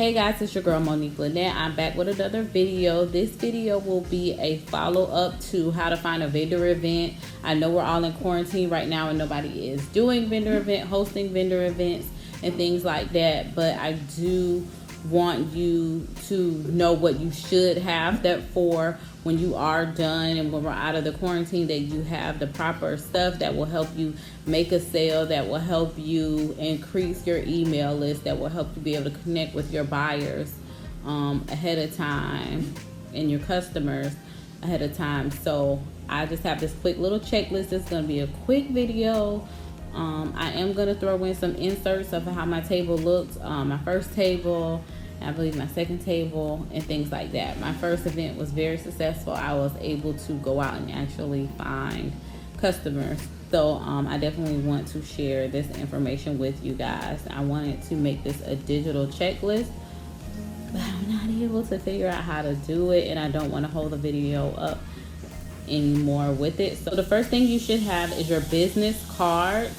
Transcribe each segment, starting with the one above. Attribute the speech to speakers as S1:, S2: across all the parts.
S1: Hey guys, it's your girl Monique Lynette. I'm back with another video. This video will be a follow-up to how to find a vendor event. I know we're all in quarantine right now and nobody is doing hosting vendor events and things like that, but I do want you to know what you should have that for when you are done and when we're out of the quarantine, that you have the proper stuff that will help you make a sale, that will help you increase your email list, that will help you be able to connect with your buyers ahead of time and your customers ahead of time. So I just have this quick little checklist. It's going to be a quick video. I am going to throw in some inserts of how my table looked, my first table, I believe my second table, and things like that. My first event was very successful. I was able to go out and actually find customers. So I definitely want to share this information with you guys. I wanted to make this a digital checklist, but I'm not able to figure out how to do it, and I don't want to hold the video up anymore with it. So the first thing you should have is your business cards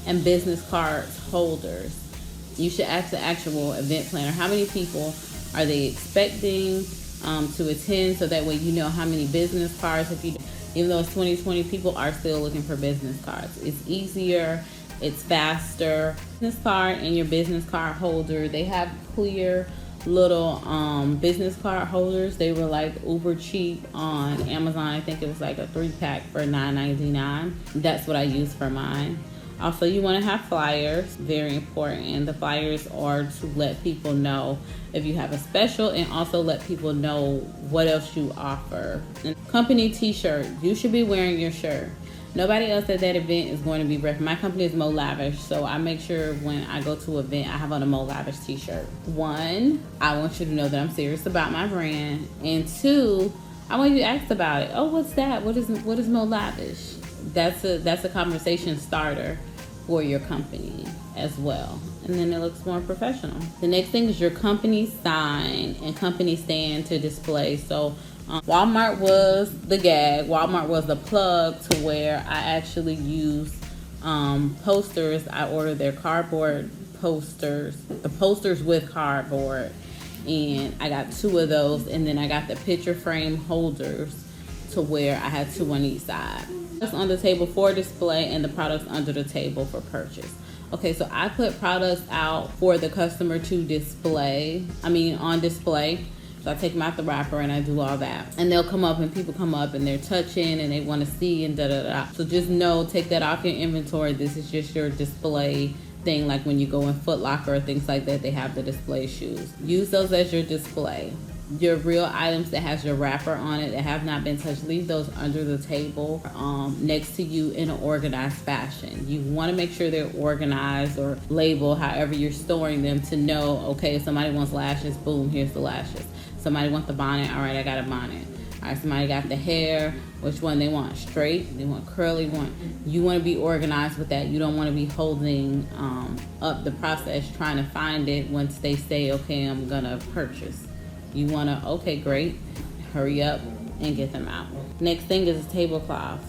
S1: and business cards holders. You should ask the actual event planner, how many people are they expecting to attend, so that way you know how many business cards. Even though it's 2020, people are still looking for business cards. It's easier, it's faster. Business card and your business card holder, they have clear little business card holders. They were like uber cheap on Amazon. I think it was like a 3-pack for $9.99. That's what I use for mine. Also, you want to have flyers, very important. The flyers are to let people know if you have a special, and also let people know what else you offer. And company t-shirt, you should be wearing your shirt. Nobody else at that event is going to be repping. My company is Mo Lavish, so I make sure when I go to an event, I have on a Mo Lavish t-shirt. 1, I want you to know that I'm serious about my brand. And 2, I want you to ask about it. Oh, what's that? What is Mo Lavish? That's a conversation starter for your company as well, and then it looks more professional. The next thing is your company sign and company stand to display. So Walmart was the gag. Walmart was the plug to where I actually use posters. I ordered their cardboard posters, the posters with cardboard, and I got 2 of those, and then I got the picture frame holders to where I had 2 on each side. Products on the table for display and the products under the table for purchase. Okay, so I put products out for the customer to display, on display. So I take them out the wrapper and I do all that. And they'll come up and people come up and they're touching and they want to see and da-da-da. So just know, take that off your inventory. This is just your display thing, like when you go in Foot Locker or things like that, they have the display shoes. Use those as your display. Your real items that has your wrapper on it that have not been touched, leave those under the table next to you in an organized fashion. You want to make sure they're organized or labeled however you're storing them, to know, okay, if somebody wants lashes, boom, here's the lashes. Somebody wants the bonnet, all right, I got a bonnet. All right, somebody got the hair, which one they want, straight, they want curly, you want to be organized with that. You don't want to be holding up the process trying to find it once they say, okay, I'm gonna purchase. You want to, okay, great, hurry up and get them out. Next thing is a tablecloth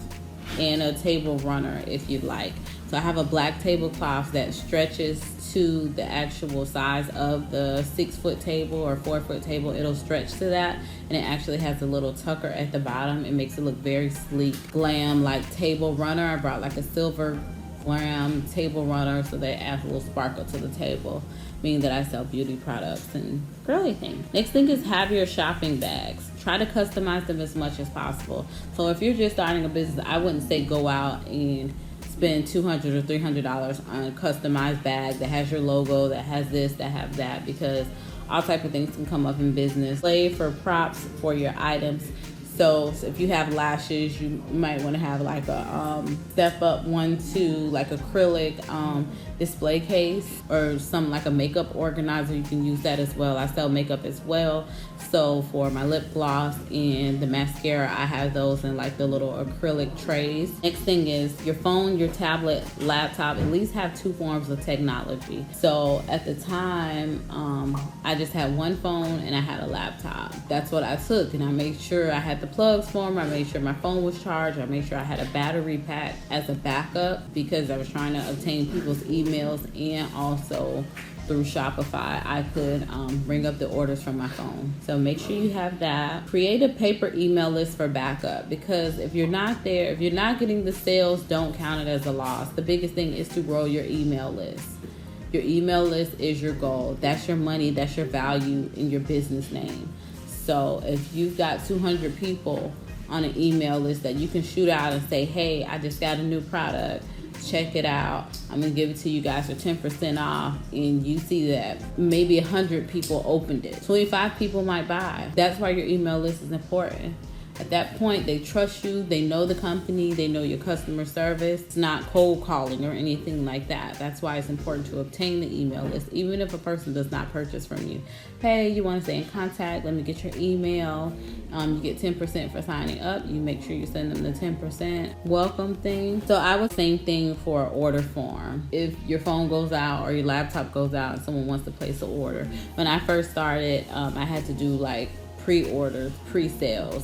S1: and a table runner if you'd like. So I have a black tablecloth that stretches to the actual size of the 6-foot table or 4-foot table. It'll stretch to that, and it actually has a little tucker at the bottom. It makes it look very sleek, glam, like table runner. I brought like a silver glam table runner so that it adds a little sparkle to the table, meaning that I sell beauty products and girly things. Next thing is have your shopping bags. Try to customize them as much as possible. So if you're just starting a business, I wouldn't say go out and spend $200 or $300 on a customized bag that has your logo, that has this, that have that, because all type of things can come up in business. Play for props for your items. So if you have lashes, you might want to have like a step up 1-2, like acrylic display case, or some like a makeup organizer. You can use that as well. I sell makeup as well. So for my lip gloss and the mascara, I have those in like the little acrylic trays. Next thing is your phone, your tablet, laptop. At least have 2 forms of technology. So at the time, I just had 1 phone and I had a laptop. That's what I took, and I made sure I had the plugs for them. I made sure my phone was charged. I made sure I had a battery pack as a backup because I was trying to obtain people's emails, and also through Shopify, I could bring up the orders from my phone. So make sure you have that. Create a paper email list for backup, because if you're not there, if you're not getting the sales, don't count it as a loss. The biggest thing is to grow your email list. Your email list is your goal. That's your money. That's your value in your business name. So if you've got 200 people on an email list that you can shoot out and say, hey, I just got a new product, check it out, I'm gonna give it to you guys for 10% off, and you see that maybe 100 people opened it, 25 people might buy. That's why your email list is important. At that point, they trust you, they know the company, they know your customer service. It's not cold calling or anything like that. That's why it's important to obtain the email list, even if a person does not purchase from you. Hey, you want to stay in contact? Let me get your email. You get 10% for signing up. You make sure you send them the 10% welcome thing. So I would same thing for an order form. If your phone goes out or your laptop goes out and someone wants to place an order. When I first started, I had to do like pre-orders, pre-sales.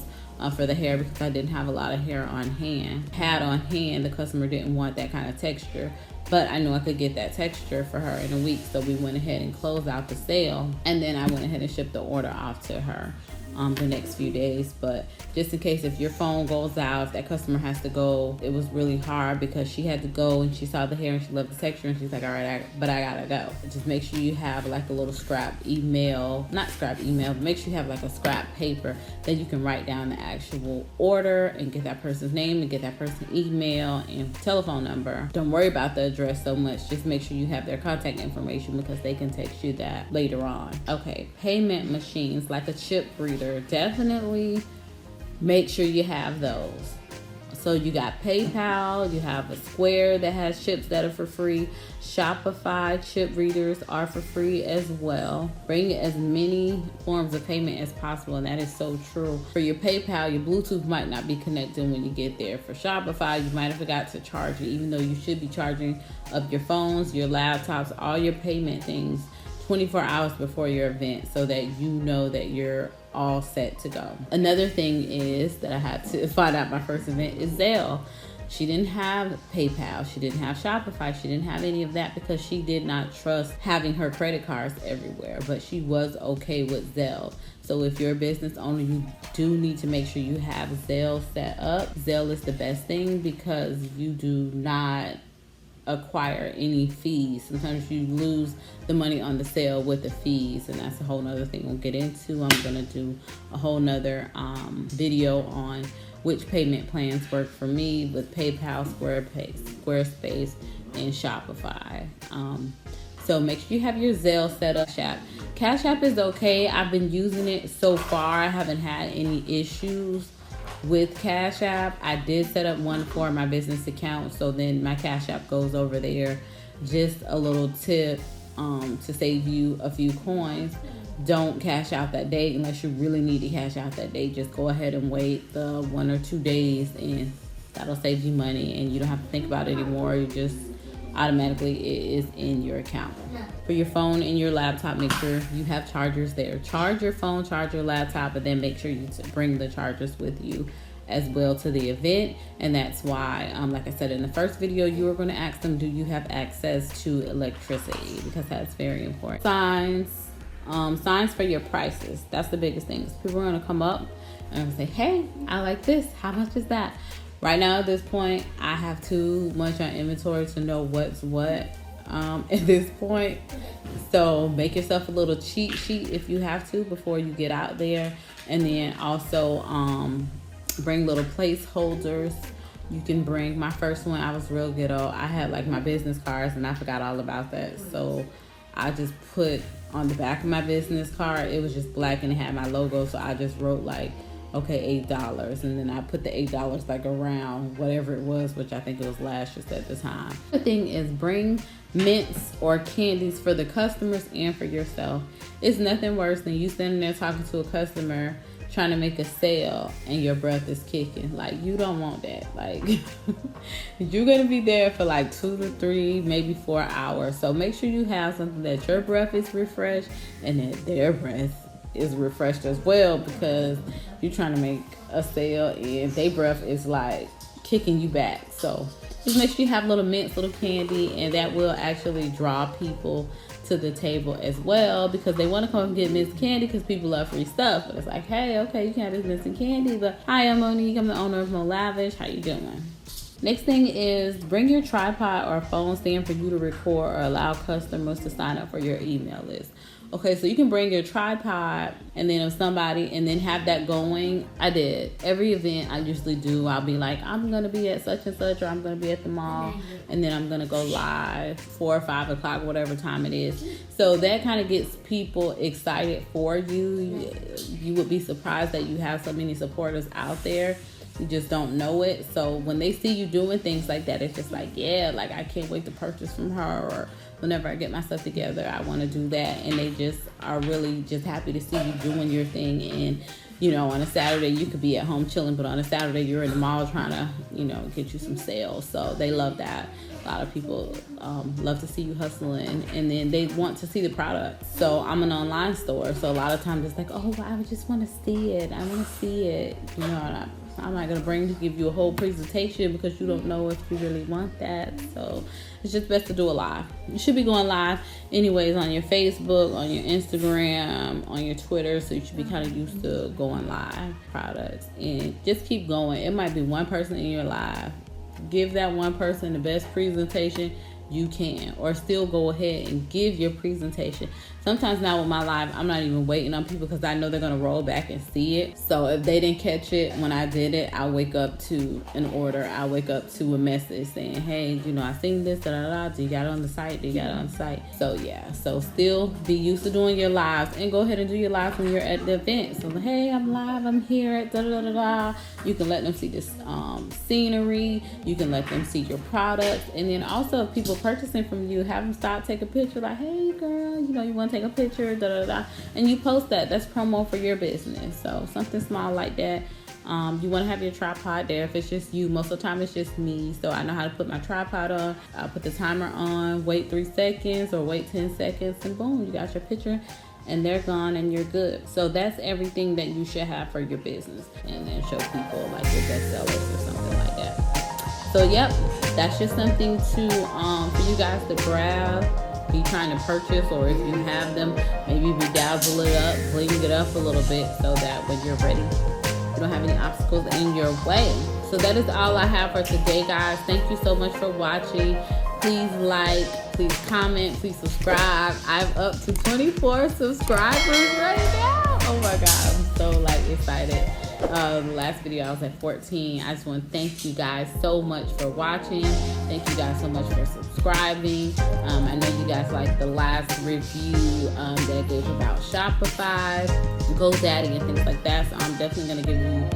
S1: For the hair, because I didn't have a lot of hair on hand. Had on hand, the customer didn't want that kind of texture, but I knew I could get that texture for her in a week, so we went ahead and closed out the sale, and then I went ahead and shipped the order off to her the next few days. But just in case if your phone goes out, if that customer has to go, it was really hard because she had to go and she saw the hair and she loved the texture and she's like, all right, but I gotta go. Just make sure you have like a little scrap email, not scrap email, but make sure you have like a scrap paper that you can write down the actual order and get that person's name and get that person's email and telephone number. Don't worry about the address so much. Just make sure you have their contact information, because they can text you that later on. Okay, payment machines like a chip reader. Definitely make sure you have those. So you got PayPal, you have a Square that has chips that are for free. Shopify chip readers are for free as well. Bring as many forms of payment as possible, and that is so true. For your PayPal, your Bluetooth might not be connected when you get there. For Shopify, you might have forgot to charge it, even though you should be charging up your phones, your laptops, all your payment things 24 hours before your event, so that you know that you're all set to go. Another thing is that I had to find out my first event is Zelle. She didn't have PayPal, she didn't have Shopify, she didn't have any of that because she did not trust having her credit cards everywhere, but she was okay with Zelle. So if you're a business owner, you do need to make sure you have Zelle set up. Zelle is the best thing because you do not acquire any fees. Sometimes you lose the money on the sale with the fees, and that's a whole nother thing we'll get into. I'm gonna do a whole nother video on which payment plans work for me with PayPal, Squarespace, and Shopify. So make sure you have your Zelle set up. Cash App is okay. I've been using it so far. I haven't had any issues with Cash App. I did set up one for my business account, so then my Cash App goes over there. Just a little tip to save you a few coins. Don't cash out that day unless you really need to cash out that day. Just go ahead and wait the 1 or 2 days, and that'll save you money, and you don't have to think about it anymore. You just automatically it is in your account. For your phone and your laptop, make sure you have chargers there. Charge your phone, charge your laptop, and then make sure you bring the chargers with you as well to the event. And that's why, like I said in the first video, you are going to ask them, do you have access to electricity? Because that's very important. Signs for your prices. That's the biggest thing. People are going to come up and say, hey, I like this. How much is that? Right now at this point, I have too much on inventory to know what's what at this point. So make yourself a little cheat sheet if you have to before you get out there. And then also bring little placeholders. You can bring, my first one, I was real ghetto. I had like my business cards and I forgot all about that. So I just put on the back of my business card, it was just black and it had my logo. So I just wrote like, okay, $8. And then I put the $8 like around whatever it was, which I think it was lashes at the time. The thing is, bring mints or candies for the customers and for yourself. It's nothing worse than you standing there talking to a customer trying to make a sale and your breath is kicking. Like, you don't want that. Like, you're gonna be there for like 2 to 3, maybe 4 hours. So make sure you have something that your breath is refreshed and that their breath is refreshed as well, because you're trying to make a sale and their breath is like kicking you back. So just make sure you have little mints, little candy, and that will actually draw people to the table as well, because they want to come and get mints candy because people love free stuff. But it's like, hey, okay, you can have this mints and candy, but hi, I'm Monique, I'm the owner of Mo Lavish. How you doing? Next thing is bring your tripod or phone stand for you to record or allow customers to sign up for your email list. Okay, so you can bring your tripod and then have that going. I did. Every event I usually do, I'll be like, I'm going to be at such and such, or I'm going to be at the mall, and then I'm going to go live 4 or 5 o'clock, whatever time it is. So that kind of gets people excited for you. You would be surprised that you have so many supporters out there. You just don't know it. So when they see you doing things like that, it's just like, yeah, like I can't wait to purchase from her, or whenever I get my stuff together, I want to do that. And they just are really just happy to see you doing your thing. And, you know, on a Saturday, you could be at home chilling, but on a Saturday, you're in the mall trying to, you know, get you some sales. So they love that. A lot of people love to see you hustling, and then they want to see the product. So I'm an online store. So a lot of times it's like, oh, I just want to see it. I want to see it. You know, I'm not going to give you a whole presentation because you don't know if you really want that. So it's just best to do it live. You should be going live anyways on your Facebook, on your Instagram, on your Twitter. So you should be kind of used to going live products, and just keep going. It might be one person in your live. Give that one person the best presentation you can, or still go ahead and give your presentation. Sometimes now with my live, I'm not even waiting on people because I know they're going to roll back and see it. So if they didn't catch it when I did it, I'll wake up to an order. I'll wake up to a message saying, hey, you know, I seen this, do you got it on the site? So yeah, so still be used to doing your lives, and go ahead and do your lives when you're at the event. So hey, I'm live, I'm here at You can let them see this scenery. You can let them see your products. And then also if people purchasing from you, have them stop, take a picture, like, hey girl, you know, you want to take a picture, and you post that. That's promo for your business. So something small like that. You want to have your tripod there. If it's just you, most of the time it's just me, so I know how to put my tripod on. I'll put the timer on, wait 3 seconds or wait 10 seconds, and boom, you got your picture and they're gone and you're good. So that's everything that you should have for your business, and then show people like your best sellers or something like that. So yep, that's just something to for you guys to grab. Be trying to purchase, or if you have them, maybe bedazzle it up, bling it up a little bit, so that when you're ready, you don't have any obstacles in your way. So that is all I have for today, guys. Thank you so much for watching. Please like, please comment, please subscribe. I'm up to 24 subscribers right now. Oh my God, I'm so excited. Last video I was at 14. I just want to thank you guys so much for watching. Thank you guys so much for subscribing. I know you guys like the last review that I gave about Shopify, GoDaddy, and things like that. So I'm definitely going to give you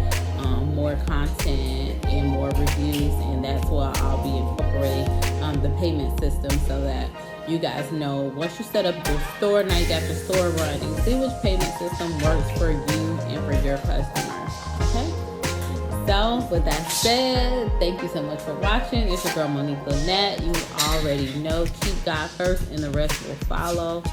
S1: more content and more reviews, and that's where I'll be incorporating the payment system, so that you guys know once you set up your store, now you got your store running, see which payment system works for you and for your customers. Okay, so with that said, thank you so much for watching. It's your girl Monique Lynette. You already know, keep God first and the rest will follow.